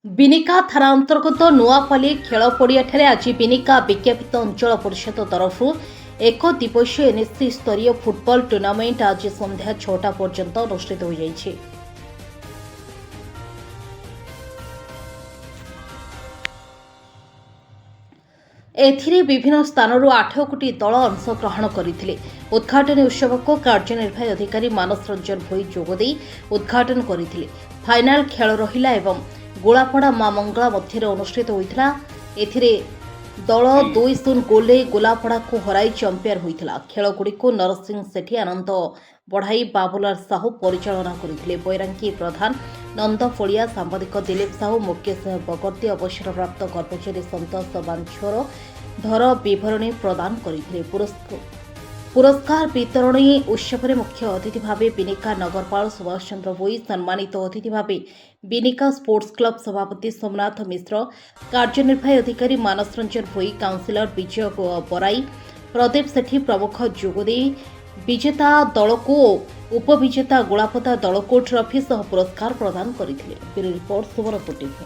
ବିନିକା ଥାନା ଅନ୍ତର୍ଗତ ନୂଆପାଲି ଖେଳ ପଡ଼ିଆଠାରେ ଆଜି ବିନିକା ବିଜ୍ଞାପିତ ଅଞ୍ଚଳ ପରିଷଦ ତରଫରୁ ଏକ ଦିବସୀୟ ଏନ୍ଏସ୍ସି ସ୍ତରୀୟ ଫୁଟବଲ ଟୁର୍ଣ୍ଣାମେଣ୍ଟ ଆଜି ସନ୍ଧ୍ୟା 6ଟା ପର୍ଯ୍ୟନ୍ତ ଅନୁଷ୍ଠିତ ହୋଇଯାଇଛି। ଏଥିରେ ବିଭିନ୍ନ ସ୍ଥାନରୁ 8 କୋଟି ଦଳ ଅଂଶଗ୍ରହଣ କରିଥିଲେ। ଉଦ୍ଘାଟନୀ ଉତ୍ସବକୁ କାର୍ଯ୍ୟନିର୍ବାହୀ ଅଧିକାରୀ ମାନସ ରଞ୍ଜନ ଭୋଇ ଯୋଗଦେଇ ଉଦ୍ଘାଟନ କରିଥିଲେ। ଫାଇନାଲ ଖେଳ ରହିଲା ଏବଂ ଗୋଳାପଡ଼ା ମା ମଙ୍ଗଳା ମଧ୍ୟରେ ଅନୁଷ୍ଠିତ ହୋଇଥିଲା। ଏଥିରେ ଦଳ 2-0 ଗୋଲରେ ଗୋଲାପଡ଼ାକୁ ହରାଇ ଚମ୍ପିୟନ ହୋଇଥିଲା। ଖେଳଗୁଡ଼ିକୁ ନରସିଂହ ସେଠୀ, ଆନନ୍ଦ ବଢ଼ାଇ, ବାବୁଲାଲ ସାହୁ ପରିଚାଳନା କରିଥିଲେ। ବୈରାଙ୍ଗୀ ପ୍ରଧାନ, ନନ୍ଦ ଫଳିଆ, ସାମ୍ବାଦିକ ଦିଲ୍ଲୀପ ସାହୁ, ମୁକେଶ ବଗର୍ତ୍ତୀ, ଅବସରପ୍ରାପ୍ତ କର୍ମଚାରୀ ସନ୍ତୋଷ ବାଞ୍ଛୋର ଧର ବିବରଣୀ ପ୍ରଦାନ କରିଥିଲେ। ପୁରସ୍କାର ବିତରଣୀ ଉତ୍ସବରେ ମୁଖ୍ୟ ଅତିଥି ଭାବେ ବିନିକା ନଗରପାଳ ସୁଭାଷ ଚନ୍ଦ୍ର ଭୋଇ, ସମ୍ମାନିତ ଅତିଥି ଭାବେ ବିନିକା ସ୍ପୋର୍ଟସ କ୍ଲବ ସଭାପତି ସୋମନାଥ ମିଶ୍ର, କାର୍ଯ୍ୟନିର୍ବାହୀ ଅଧିକାରୀ ମାନସ ରଞ୍ଜନ ଭୋଇ, କାଉନ୍ସିଲର ବିଜୟ ବରାଇ, ପ୍ରଦୀପ ସେଠୀ ପ୍ରମୁଖ ଯୋଗଦେଇ ବିଜେତା ଦଳକୁ ଓ ଉପବିଜେତା ଗୋଳାପଦା ଦଳକୁ ଟ୍ରଫି ସହ ପୁରସ୍କାର ପ୍ରଦାନ କରିଥିଲେ। Bureau report Subarnapur TV.